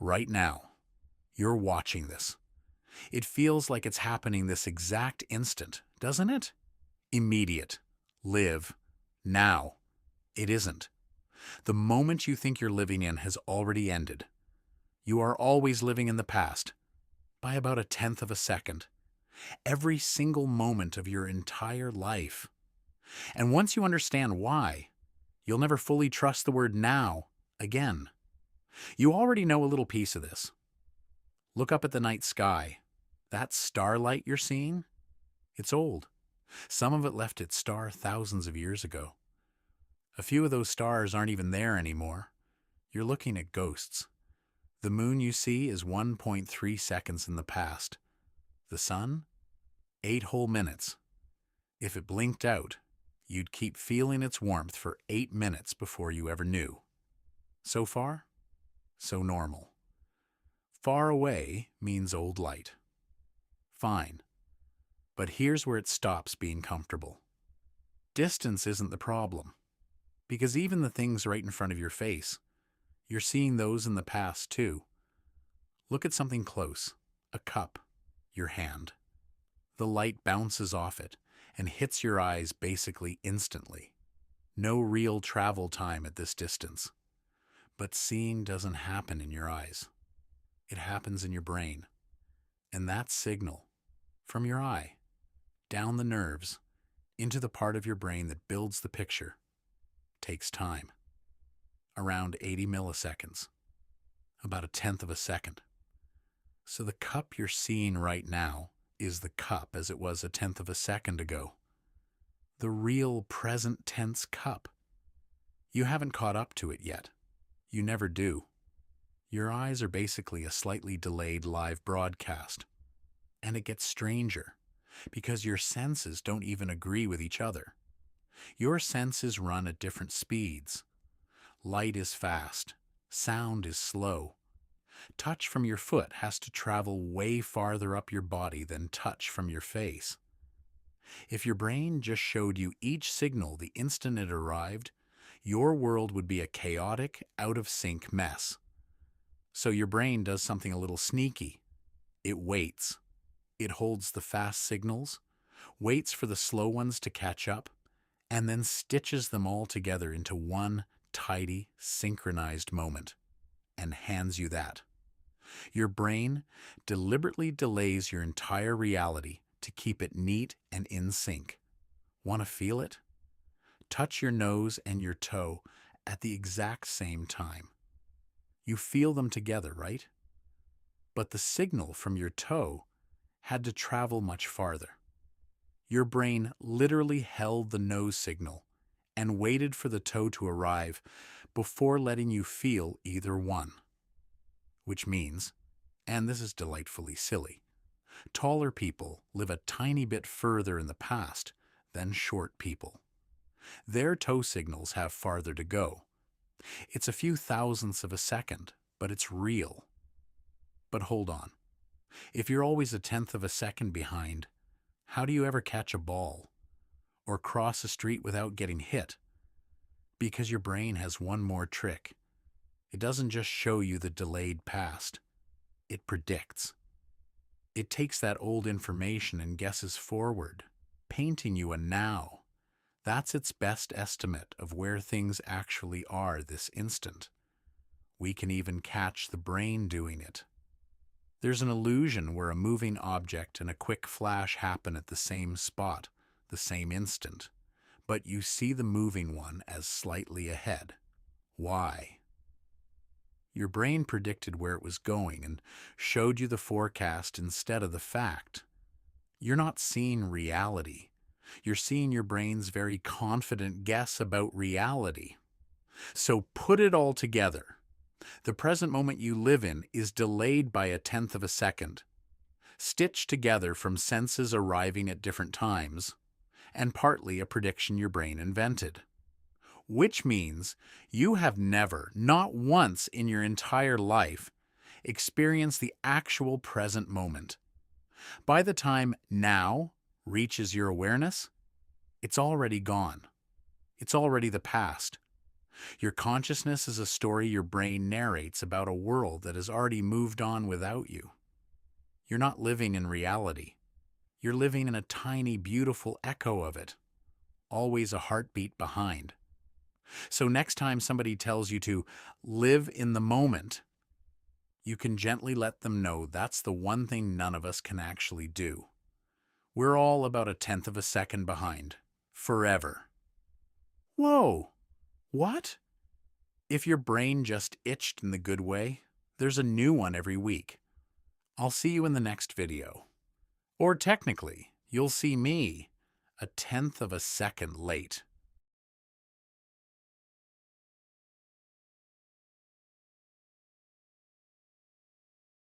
right now. You're watching this. It feels like it's happening this exact instant, doesn't it? Immediate. Live. Now. It isn't. The moment you think you're living in has already ended. You are always living in the past, by about a tenth of a second. Every single moment of your entire life. And once you understand why, you'll never fully trust the word now again. You already know a little piece of this. Look up at the night sky. That starlight you're seeing? It's old. Some of it left its star thousands of years ago. A few of those stars aren't even there anymore. You're looking at ghosts. The moon you see is 1.3 seconds in the past. The sun? 8 whole minutes. If it blinked out, you'd keep feeling its warmth for 8 minutes before you ever knew. So far, so normal. Far away means old light. Fine. But here's where it stops being comfortable. Distance isn't the problem, because even the things right in front of your face, you're seeing those in the past too. Look at something close, a cup, your hand. The light bounces off it and hits your eyes basically instantly. No real travel time at this distance. But seeing doesn't happen in your eyes. It happens in your brain. And that signal, from your eye, down the nerves, into the part of your brain that builds the picture, takes time. Around 80 milliseconds. About a tenth of a second. So the cup you're seeing right now is the cup as it was a tenth of a second ago. The real present tense cup. You haven't caught up to it yet. You never do. Your eyes are basically a slightly delayed live broadcast. And it gets stranger, because your senses don't even agree with each other. Your senses run at different speeds. Light is fast. Sound is slow. Touch from your foot has to travel way farther up your body than touch from your face. If your brain just showed you each signal the instant it arrived, your world would be a chaotic, out-of-sync mess. So your brain does something a little sneaky. It waits. It holds the fast signals, waits for the slow ones to catch up, and then stitches them all together into one tidy, synchronized moment, and hands you that. Your brain deliberately delays your entire reality to keep it neat and in sync. Want to feel it? Touch your nose and your toe at the exact same time. You feel them together, right? But the signal from your toe had to travel much farther. Your brain literally held the nose signal and waited for the toe to arrive before letting you feel either one. Which means, and this is delightfully silly, taller people live a tiny bit further in the past than short people. Their toe signals have farther to go. It's a few thousandths of a second, but it's real. But hold on. If you're always a tenth of a second behind, how do you ever catch a ball or cross a street without getting hit? Because your brain has one more trick. It doesn't just show you the delayed past. It predicts. It takes that old information and guesses forward, painting you a now. That's its best estimate of where things actually are this instant. We can even catch the brain doing it. There's an illusion where a moving object and a quick flash happen at the same spot, the same instant, but you see the moving one as slightly ahead. Why? Your brain predicted where it was going and showed you the forecast instead of the fact. You're not seeing reality. You're seeing your brain's very confident guess about reality. So put it all together. The present moment you live in is delayed by a tenth of a second, stitched together from senses arriving at different times, and partly a prediction your brain invented. Which means you have never, not once in your entire life, experienced the actual present moment. By the time now reaches your awareness, it's already gone. It's already the past. Your consciousness is a story your brain narrates about a world that has already moved on without you. You're not living in reality. You're living in a tiny, beautiful echo of it, always a heartbeat behind. So next time somebody tells you to live in the moment, you can gently let them know that's the one thing none of us can actually do. We're all about a tenth of a second behind. Forever. Whoa! What? If your brain just itched in the good way, there's a new one every week. I'll see you in the next video. Or technically, you'll see me a tenth of a second late.